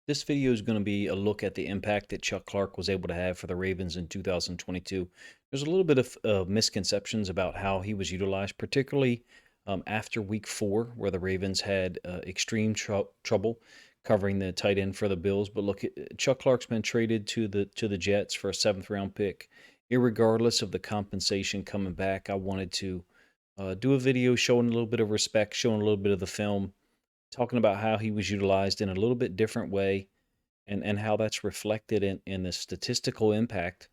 This video is going to be a look at the impact that Chuck Clark was able to have for the Ravens in 2022. There's a little bit of misconceptions about how he was utilized, particularly after week 4, where the Ravens had extreme trouble covering the tight end for the Bills. But look, Chuck Clark's been traded to the Jets for a 7th-round pick. Irregardless of the compensation coming back, I wanted to do a video showing a little bit of respect, showing a little bit of the film, talking about how he was utilized in a little bit different way and how that's reflected in the statistical impact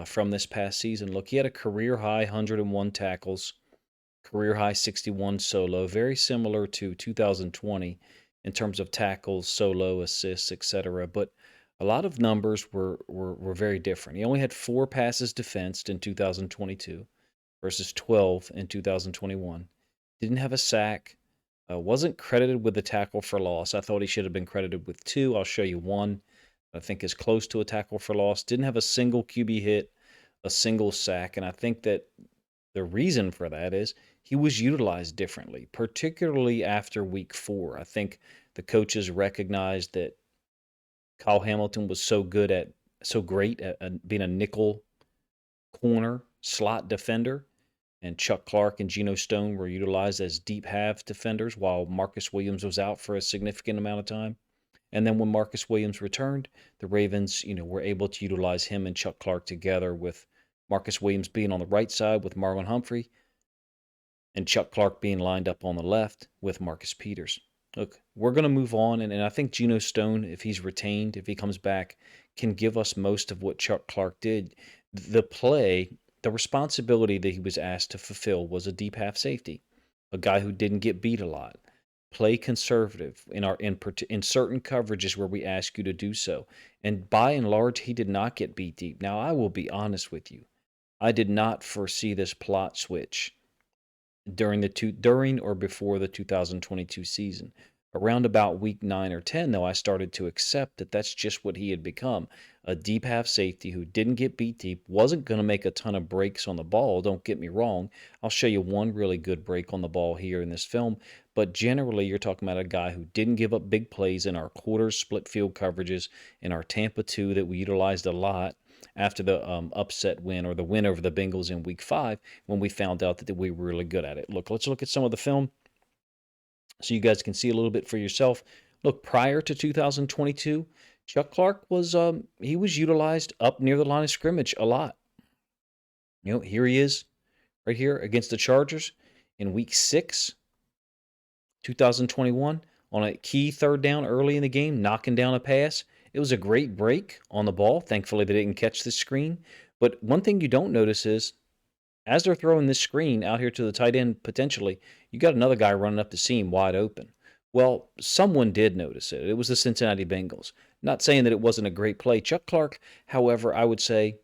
from this past season. Look, he had a career high 101 tackles, career high 61 solo, very similar to 2020 in terms of tackles, solo, assists, etc. But a lot of numbers were very different. He only had 4 passes defensed in 2022 versus 12 in 2021. Didn't have a sack. Wasn't credited with the tackle for loss. I thought he should have been credited with 2. I'll show you one I think is close to a tackle for loss. Didn't have a single QB hit, a single sack, and I think that the reason for that is he was utilized differently, particularly after week 4. I think the coaches recognized that Kyle Hamilton was so great at being a nickel corner slot defender, and Chuck Clark and Geno Stone were utilized as deep half defenders while Marcus Williams was out for a significant amount of time. And then when Marcus Williams returned, the Ravens, were able to utilize him and Chuck Clark together, with Marcus Williams being on the right side with Marlon Humphrey and Chuck Clark being lined up on the left with Marcus Peters. Look, we're going to move on, and I think Geno Stone, if he's retained, if he comes back, can give us most of what Chuck Clark did. The responsibility that he was asked to fulfill was a deep half safety, a guy who didn't get beat a lot. Play conservative in certain coverages where we ask you to do so. And by and large, he did not get beat deep. Now, I will be honest with you. I did not foresee this plot switch during or before the 2022 season. Around about week 9 or 10, though, I started to accept that that's just what he had become, a deep half safety who didn't get beat deep, wasn't going to make a ton of breaks on the ball, don't get me wrong. I'll show you one really good break on the ball here in this film, but generally you're talking about a guy who didn't give up big plays in our quarter split field coverages, in our Tampa 2 that we utilized a lot after the upset win, or the win over the Bengals in week 5, when we found out that we were really good at it. Look, let's look at some of the film so you guys can see a little bit for yourself. Look, prior to 2022, Chuck Clark he was utilized up near the line of scrimmage a lot. Here he is right here against the Chargers in week 6, 2021, on a key third down early in the game, knocking down a pass. It was a great break on the ball. Thankfully, they didn't catch the screen. But one thing you don't notice is, as they're throwing this screen out here to the tight end potentially, you got another guy running up the seam wide open. Well, someone did notice it. It was the Cincinnati Bengals. Not saying that it wasn't a great play. Chuck Clark, however, I would say,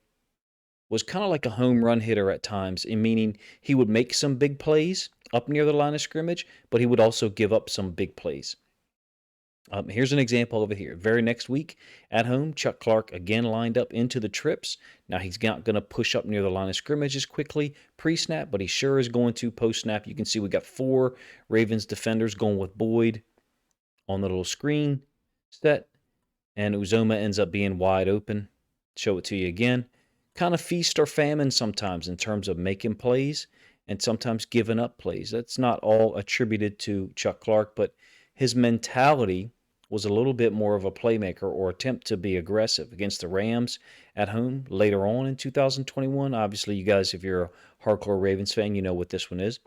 was kind of like a home run hitter at times, in meaning he would make some big plays up near the line of scrimmage, but he would also give up some big plays. Here's an example over here. Very next week at home, Chuck Clark again lined up into the trips. Now he's not going to push up near the line of scrimmage as quickly pre-snap, but he sure is going to post-snap. You can see we got 4 Ravens defenders going with Boyd on the little screen set, and Uzoma ends up being wide open. Show it to you again. Kind of feast or famine sometimes in terms of making plays and sometimes giving up plays. That's not all attributed to Chuck Clark, but his mentality was a little bit more of a playmaker, or attempt to be aggressive against the Rams at home later on in 2021. Obviously, you guys, if you're a hardcore Ravens fan, you know what this one is.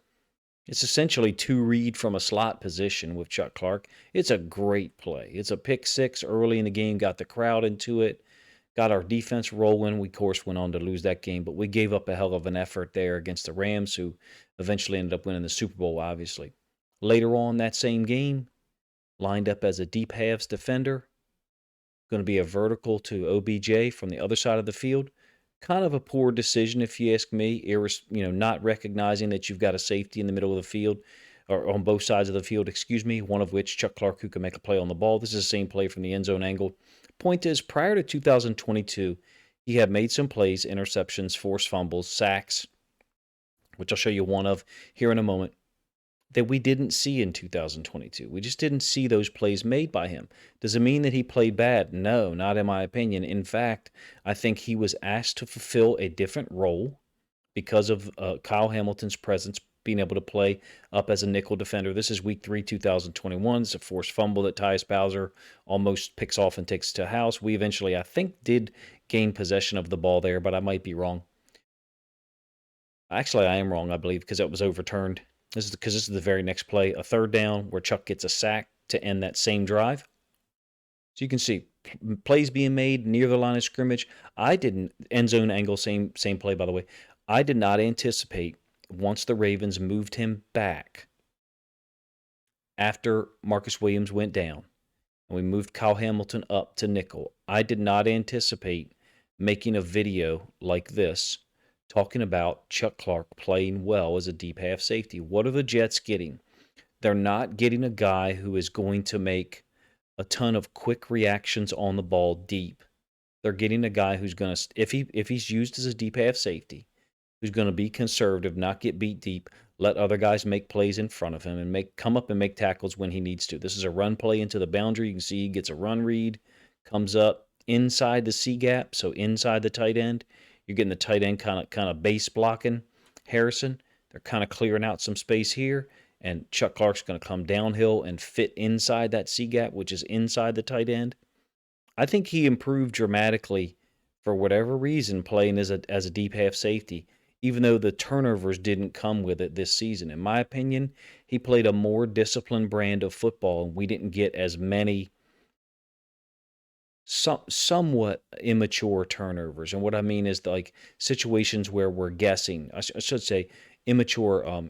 It's essentially 2 read from a slot position with Chuck Clark. It's a great play. It's a pick 6 early in the game, got the crowd into it, got our defense rolling. We, of course, went on to lose that game, but we gave up a hell of an effort there against the Rams, who eventually ended up winning the Super Bowl, obviously. Later on that same game, lined up as a deep halves defender, going to be a vertical to OBJ from the other side of the field. Kind of a poor decision, if you ask me. Not recognizing that you've got a safety in the middle of the field, or on both sides of the field, one of which Chuck Clark, who can make a play on the ball. This is the same play from the end zone angle. Point is, prior to 2022, he had made some plays, interceptions, forced fumbles, sacks, which I'll show you one of here in a moment. that we didn't see in 2022. We just didn't see those plays made by him. Does it mean that he played bad? No, not in my opinion. In fact, I think he was asked to fulfill a different role because of Kyle Hamilton's presence, being able to play up as a nickel defender. This is week 3, 2021. It's a forced fumble that Tyus Bowser almost picks off and takes to house. We eventually, I think, did gain possession of the ball there, but I might be wrong. Actually, I am wrong, I believe, because that was overturned. This is because this is the very next play, a third down where Chuck gets a sack to end that same drive. So you can see plays being made near the line of scrimmage. I didn't end zone angle, same play by the way. I did not anticipate once the Ravens moved him back after Marcus Williams went down and we moved Kyle Hamilton up to nickel. I did not anticipate making a video like this talking about Chuck Clark playing well as a deep half safety. What are the Jets getting? They're not getting a guy who is going to make a ton of quick reactions on the ball deep. They're getting a guy who's going to, if he's used as a deep half safety, who's going to be conservative, not get beat deep, let other guys make plays in front of him and come up and make tackles when he needs to. This is a run play into the boundary. You can see he gets a run read, comes up inside the C gap, so inside the tight end. You're getting the tight end kind of base blocking Harrison. They're kind of clearing out some space here, and Chuck Clark's going to come downhill and fit inside that C gap, which is inside the tight end. I think he improved dramatically for whatever reason playing as a deep half safety, even though the turnovers didn't come with it this season. In my opinion, he played a more disciplined brand of football, and we didn't get as many somewhat immature turnovers. And what I mean is like situations where we're guessing. I should say immature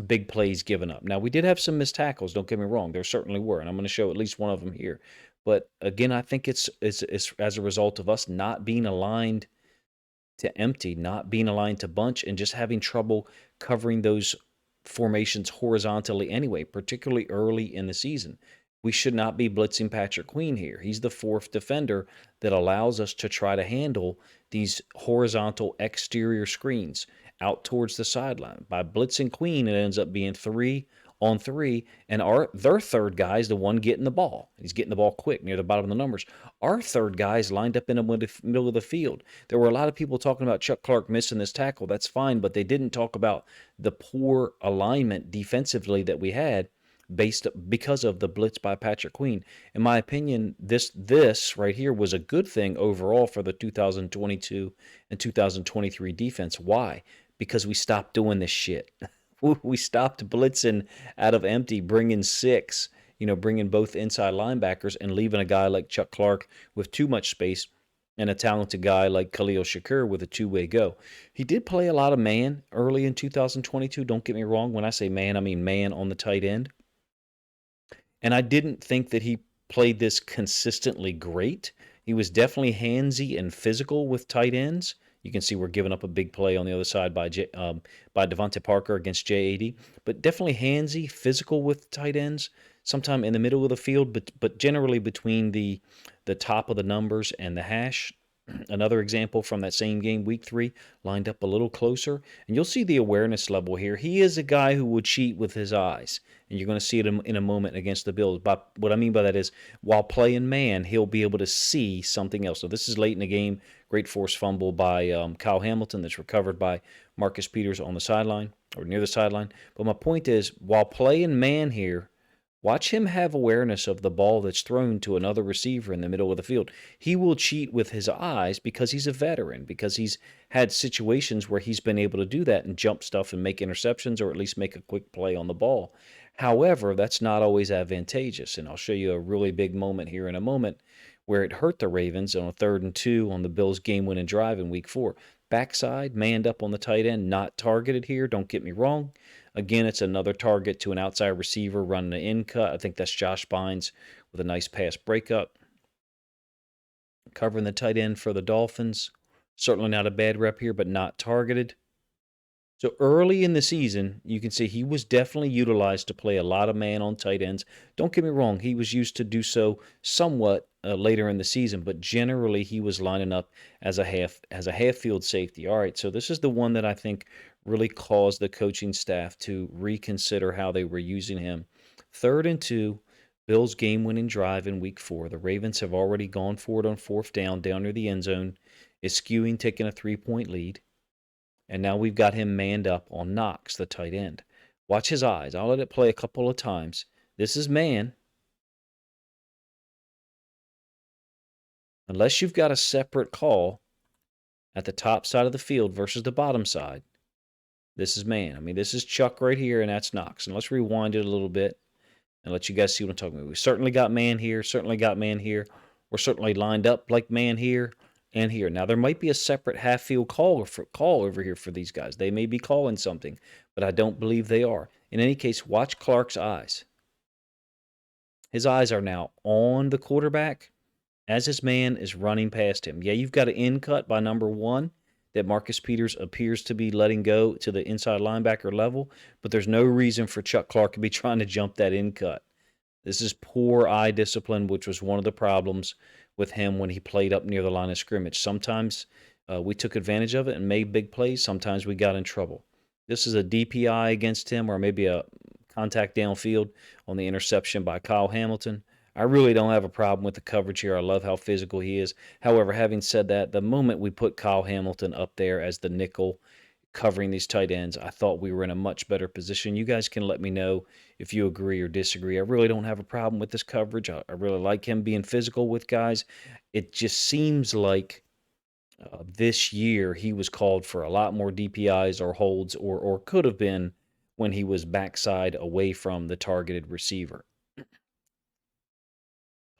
big plays given up. Now, we did have some missed tackles, don't get me wrong. There certainly were, and I'm going to show at least one of them here. But again, I think it's as a result of us not being aligned to empty, not being aligned to bunch, and just having trouble covering those formations horizontally anyway, particularly early in the season. We should not be blitzing Patrick Queen here. He's the fourth defender that allows us to try to handle these horizontal exterior screens out towards the sideline. By blitzing Queen, it ends up being 3-on-3, and their third guy is the one getting the ball. He's getting the ball quick near the bottom of the numbers. Our third guy is lined up in the middle of the field. There were a lot of people talking about Chuck Clark missing this tackle. That's fine, but they didn't talk about the poor alignment defensively that we had because of the blitz by Patrick Queen. In my opinion, this right here was a good thing overall for the 2022 and 2023 defense. Why? Because we stopped doing this shit. We stopped blitzing out of empty, bringing six, bringing both inside linebackers and leaving a guy like Chuck Clark with too much space and a talented guy like Khalil Shakir with a two-way go. He did play a lot of man early in 2022. Don't get me wrong. When I say man, I mean man on the tight end. And I didn't think that he played this consistently great. He was definitely handsy and physical with tight ends. You can see we're giving up a big play on the other side by Devontae Parker against J80. But definitely handsy, physical with tight ends. Sometime in the middle of the field, but generally between the top of the numbers and the hash. Another example from that same game, week 3, lined up a little closer. And you'll see the awareness level here. He is a guy who would cheat with his eyes. And you're going to see it in a moment against the Bills. But what I mean by that is, while playing man, he'll be able to see something else. So this is late in the game. Great forced fumble by Kyle Hamilton that's recovered by Marcus Peters on the sideline, or near the sideline. But my point is, while playing man here, watch him have awareness of the ball that's thrown to another receiver in the middle of the field. He will cheat with his eyes because he's a veteran, because he's had situations where he's been able to do that and jump stuff and make interceptions or at least make a quick play on the ball. However, that's not always advantageous, and I'll show you a really big moment here in a moment where it hurt the Ravens on a 3rd and 2 on the Bills' game-winning drive in Week 4. Backside, manned up on the tight end, not targeted here, don't get me wrong. Again, it's another target to an outside receiver running an in cut. I think that's Josh Bynes with a nice pass breakup. Covering the tight end for the Dolphins. Certainly not a bad rep here, but not targeted. So early in the season, you can see he was definitely utilized to play a lot of man on tight ends. Don't get me wrong, he was used to do so somewhat later in the season, but generally he was lining up as a half field safety. All right, so this is the one that I think really caused the coaching staff to reconsider how they were using him. 3rd and 2, Bills game-winning drive in week 4. The Ravens have already gone for it on 4th down near the end zone, eschewing taking a 3-point lead. And now we've got him manned up on Knox, the tight end. Watch his eyes. I'll let it play a couple of times. This is man. Unless you've got a separate call at the top side of the field versus the bottom side, this is man. I mean, this is Chuck right here, and that's Knox. And let's rewind it a little bit and let you guys see what I'm talking about. We certainly got man here, certainly got man here. We're certainly lined up like man here and here. Now, there might be a separate half-field call over here for these guys. They may be calling something, but I don't believe they are. In any case, watch Clark's eyes. His eyes are now on the quarterback as his man is running past him. Yeah, you've got an in cut by number 1 that Marcus Peters appears to be letting go to the inside linebacker level, but there's no reason for Chuck Clark to be trying to jump that in cut. This is poor eye discipline, which was one of the problems with him when he played up near the line of scrimmage. Sometimes we took advantage of it and made big plays. Sometimes we got in trouble. This is a DPI against him, or maybe a contact downfield on the interception by Kyle Hamilton. I really don't have a problem with the coverage here. I love how physical he is. However, having said that, the moment we put Kyle Hamilton up there as the nickel covering these tight ends, I thought we were in a much better position. You guys can let me know if you agree or disagree. I really don't have a problem with this coverage. I really like him being physical with guys. It just seems like this year he was called for a lot more DPIs or holds, or could have been when he was backside away from the targeted receiver.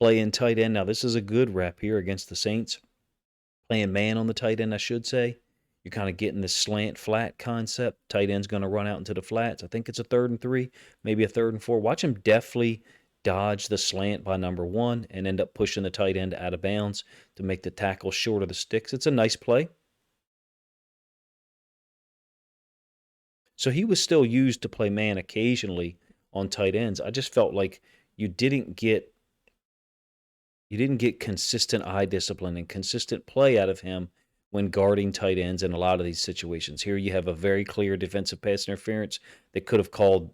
Playing tight end. Now, this is a good rep here against the Saints. Playing man on the tight end, I should say. You're kind of getting this slant flat concept. Tight end's going to run out into the flats. I think it's a 3rd and 3, maybe a 3rd and 4. Watch him deftly dodge the slant by number 1 and end up pushing the tight end out of bounds to make the tackle short of the sticks. It's a nice play. So he was still used to play man occasionally on tight ends. I just felt like you didn't get consistent eye discipline and consistent play out of him when guarding tight ends in a lot of these situations. Here you have a very clear defensive pass interference that could have called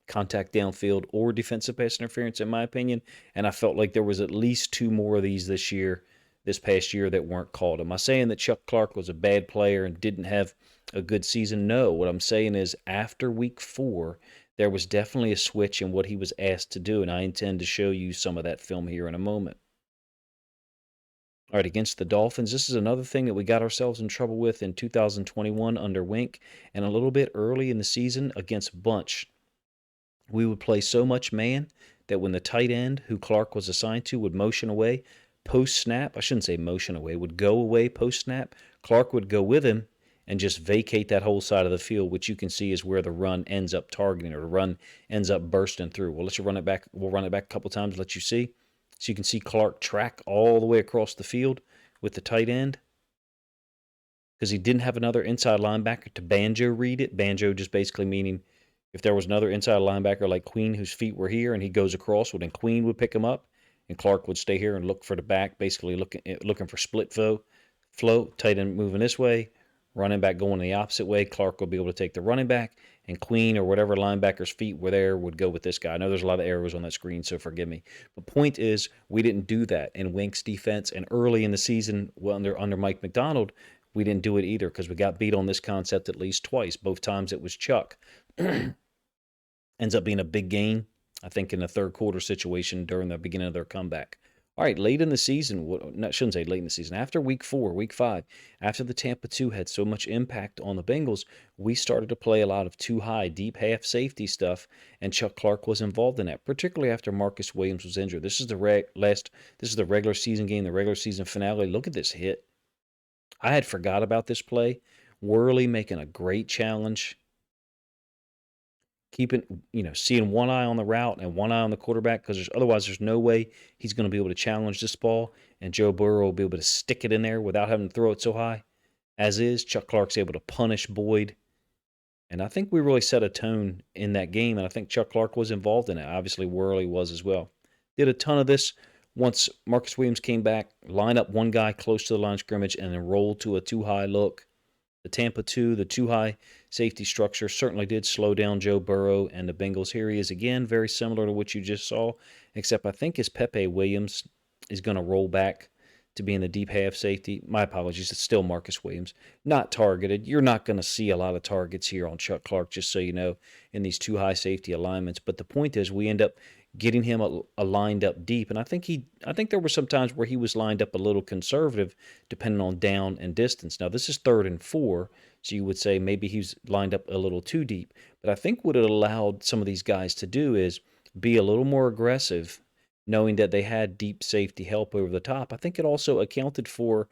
contact downfield or defensive pass interference, in my opinion. And I felt like there was at least 2 more of these this past year that weren't called. Am I saying that Chuck Clark was a bad player and didn't have a good season? No. What I'm saying is after week 4, there was definitely a switch in what he was asked to do, and I intend to show you some of that film here in a moment. All right, against the Dolphins, this is another thing that we got ourselves in trouble with in 2021 under Wink, and a little bit early in the season against Bunch. We would play so much man that when the tight end, who Clark was assigned to, would motion away post-snap, I shouldn't say motion away, would go away post-snap, Clark would go with him and just vacate that whole side of the field, which you can see is where the run ends up targeting, or the run ends up bursting through. Well, let's run it back. We'll run it back a couple times, let you see. So you can see Clark track all the way across the field with the tight end because he didn't have another inside linebacker to banjo read it. Banjo just basically meaning if there was another inside linebacker like Queen whose feet were here and he goes across, well, then Queen would pick him up and Clark would stay here and look for the back, basically looking for split flow, tight end moving this way, running back going the opposite way. Clark will be able to take the running back, and Queen or whatever linebacker's feet were there would go with this guy. I know there's a lot of arrows on that screen, so forgive me. The point is, we didn't do that in Wink's defense, and early in the season, under Mike Macdonald, we didn't do it either because we got beat on this concept at least twice. Both times it was Chuck. Ends up being a big gain, I think, in the 3rd quarter situation during the beginning of their comeback. All right, late in the season, I shouldn't say late in the season, after week 4, week 5, after the Tampa 2 had so much impact on the Bengals, we started to play a lot of too high, deep half safety stuff, and Chuck Clark was involved in that, particularly after Marcus Williams was injured. This is the regular season game, the regular season finale. Look at this hit. I had forgot about this play. Worley making a great challenge. Seeing one eye on the route and one eye on the quarterback, because otherwise there's no way he's going to be able to challenge this ball, and Joe Burrow will be able to stick it in there without having to throw it so high. As is, Chuck Clark's able to punish Boyd, and I think we really set a tone in that game, and I think Chuck Clark was involved in it. Obviously, Worley was as well. Did a ton of this once Marcus Williams came back, line up one guy close to the line of scrimmage, and then roll to a too high look. the Tampa 2, the too high safety structure certainly did slow down Joe Burrow and the Bengals. Here he is again, very similar to what you just saw, except I think his Pepe Williams is going to roll back to being the deep half safety. My apologies, it's still Marcus Williams. Not targeted. You're not going to see a lot of targets here on Chuck Clark, just so you know, in these two high safety alignments. But the point is, we end up getting him lined up deep, and I think there were some times where he was lined up a little conservative, depending on down and distance. Now this is 3rd and 4, so you would say maybe he's lined up a little too deep. But I think what it allowed some of these guys to do is be a little more aggressive, knowing that they had deep safety help over the top. I think it also accounted for,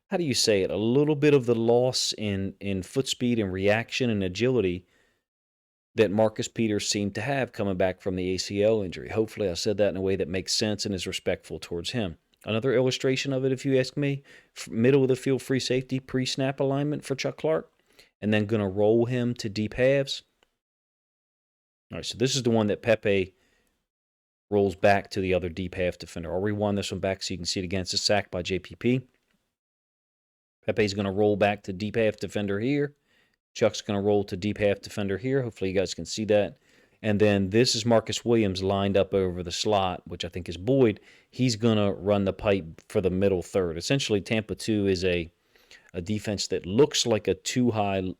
how do you say it, a little bit of the loss in foot speed and reaction and agility that Marcus Peters seemed to have coming back from the ACL injury. Hopefully I said that in a way that makes sense and is respectful towards him. Another illustration of it, if you ask me, middle of the field free safety, pre-snap alignment for Chuck Clark, and then going to roll him to deep halves. All right, so this is the one that Pepe rolls back to the other deep half defender. I'll rewind this one back so you can see it again. It's a sack by JPP. Pepe's going to roll back to deep half defender here. Chuck's going to roll to deep half defender here. Hopefully you guys can see that. And then this is Marcus Williams lined up over the slot, which I think is Boyd. He's going to run the pipe for the middle third. Essentially, Tampa 2 is a defense that looks like a 2-high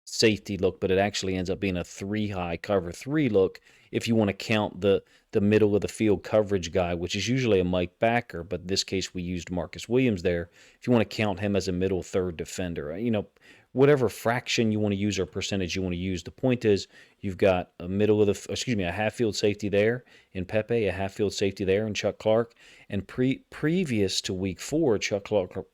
safety look, but it actually ends up being a 3-high cover 3 look if you want to count the middle of the field coverage guy, which is usually a Mike Backer, but in this case we used Marcus Williams there. If you want to count him as a middle third defender, whatever fraction you want to use or percentage you want to use. The point is you've got a half field safety there in Pepe, a half field safety there in Chuck Clark, and previous to week 4, Chuck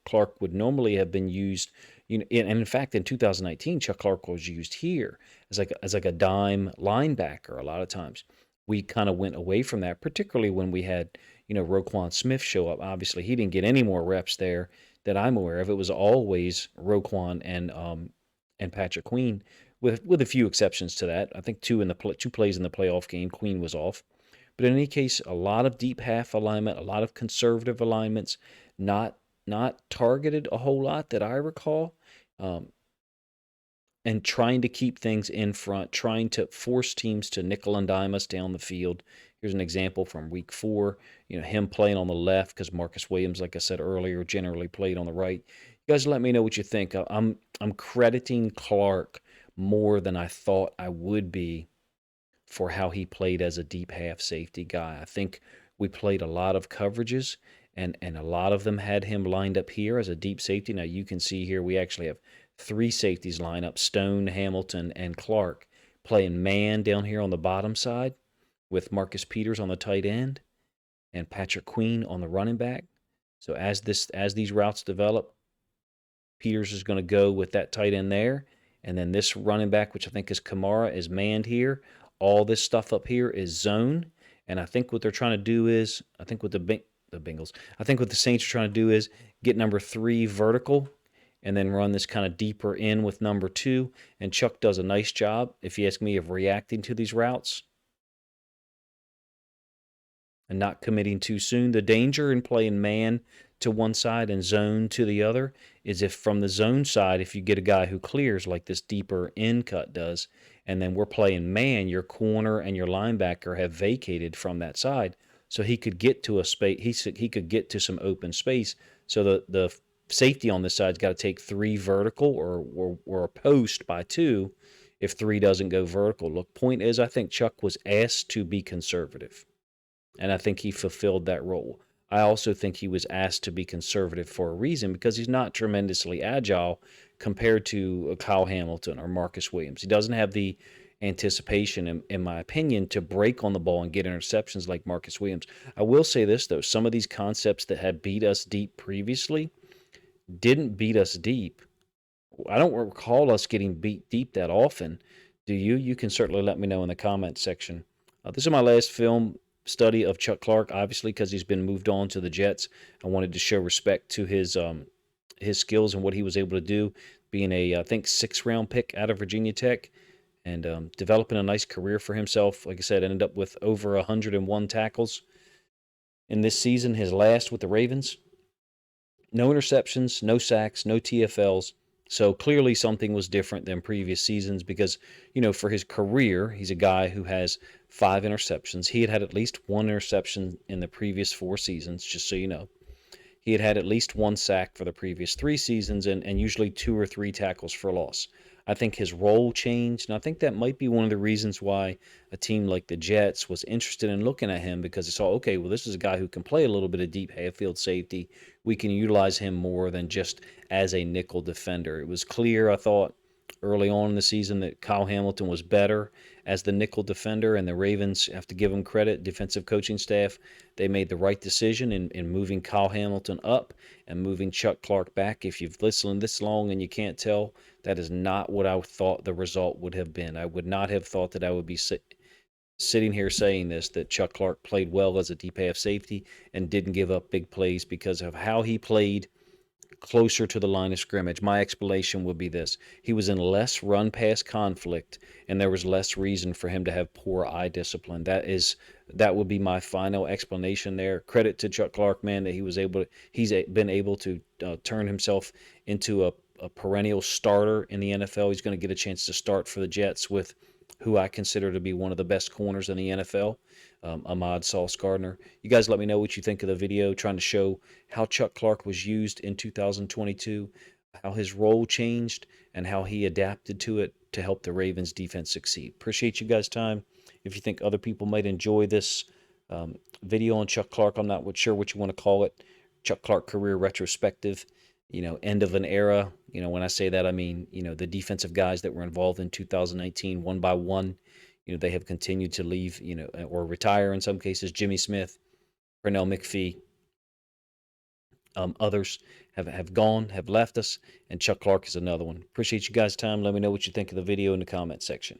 Clark would normally have been used. And in fact, in 2019, Chuck Clark was used here as like a dime linebacker. A lot of times, we kind of went away from that, particularly when we had Roquan Smith show up. Obviously, he didn't get any more reps there that I'm aware of. It was always Roquan and Patrick Queen, with a few exceptions to that. I think two plays in the playoff game, Queen was off. But in any case, a lot of deep half alignment, a lot of conservative alignments, not targeted a whole lot that I recall. And trying to keep things in front, trying to force teams to nickel and dime us down the field. Here's an example from week 4, him playing on the left because Marcus Williams, like I said earlier, generally played on the right. You guys let me know what you think. I'm crediting Clark more than I thought I would be for how he played as a deep half safety guy. I think we played a lot of coverages, and a lot of them had him lined up here as a deep safety. Now you can see here we actually have 3 safeties line up, Stone, Hamilton, and Clark, playing man down here on the bottom side with Marcus Peters on the tight end and Patrick Queen on the running back. So as these routes develop, Peters is going to go with that tight end there, and then this running back, which I think is Kamara, is manned here. All this stuff up here is zone, and I think what they're trying to do is, I think what the Saints are trying to do is get number 3 vertical and then run this kind of deeper in with number 2. And Chuck does a nice job, if you ask me, of reacting to these routes and not committing too soon. The danger in playing man to one side and zone to the other is if from the zone side, if you get a guy who clears like this deeper in cut does, and then we're playing man, your corner and your linebacker have vacated from that side. So he could get to a space, he could get to some open space. So the safety on this side's got to take 3 vertical or a post by 2 if 3 doesn't go vertical. Look, point is, I think Chuck was asked to be conservative, and I think he fulfilled that role. I also think he was asked to be conservative for a reason, because he's not tremendously agile compared to Kyle Hamilton or Marcus Williams. He doesn't have the anticipation, in my opinion, to break on the ball and get interceptions like Marcus Williams. I will say this, though. Some of these concepts that had beat us deep previously didn't beat us deep. I don't recall us getting beat deep that often. Do you? You can certainly let me know in the comments section. This is my last film study of Chuck Clark, obviously, because he's been moved on to the Jets. I wanted to show respect to his skills and what he was able to do, being a, I think, 6th-round pick out of Virginia Tech, and developing a nice career for himself. Like I said, ended up with over 101 tackles in this season, his last with the Ravens. No interceptions, no sacks, no TFLs, So clearly something was different than previous seasons because, for his career, he's a guy who has 5 interceptions. He had had at least one interception in the previous 4 seasons, just so you know. He had had at least one sack for the previous 3 seasons and usually 2 or 3 tackles for loss. I think his role changed, and I think that might be one of the reasons why a team like the Jets was interested in looking at him because they saw, okay, well, this is a guy who can play a little bit of deep half-field safety. We can utilize him more than just as a nickel defender. It was clear, I thought, early on in the season that Kyle Hamilton was better as the nickel defender, and the Ravens have to give them credit. Defensive coaching staff, they made the right decision in moving Kyle Hamilton up and moving Chuck Clark back. If you've listened this long and you can't tell, that is not what I thought the result would have been. I would not have thought that I would be sitting here saying this, that Chuck Clark played well as a deep half safety and didn't give up big plays because of how he played closer to the line of scrimmage. My explanation would be this: he was in less run pass conflict, and there was less reason for him to have poor eye discipline. That would be my final explanation there. Credit to Chuck Clark, man, that he's been able to turn himself into a perennial starter in the NFL. He's going to get a chance to start for the Jets with who I consider to be one of the best corners in the NFL, Ahmad Sauce Gardner. You guys let me know what you think of the video, trying to show how Chuck Clark was used in 2022, how his role changed, and how he adapted to it to help the Ravens defense succeed. Appreciate you guys' time. If you think other people might enjoy this video on Chuck Clark, I'm not sure what you want to call it. Chuck Clark career retrospective, end of an era. When I say that, I mean, the defensive guys that were involved in 2019, one by one, they have continued to leave, or retire in some cases. Jimmy Smith, Pernell McPhee, others have gone, have left us, and Chuck Clark is another one. Appreciate you guys' time. Let me know what you think of the video in the comment section.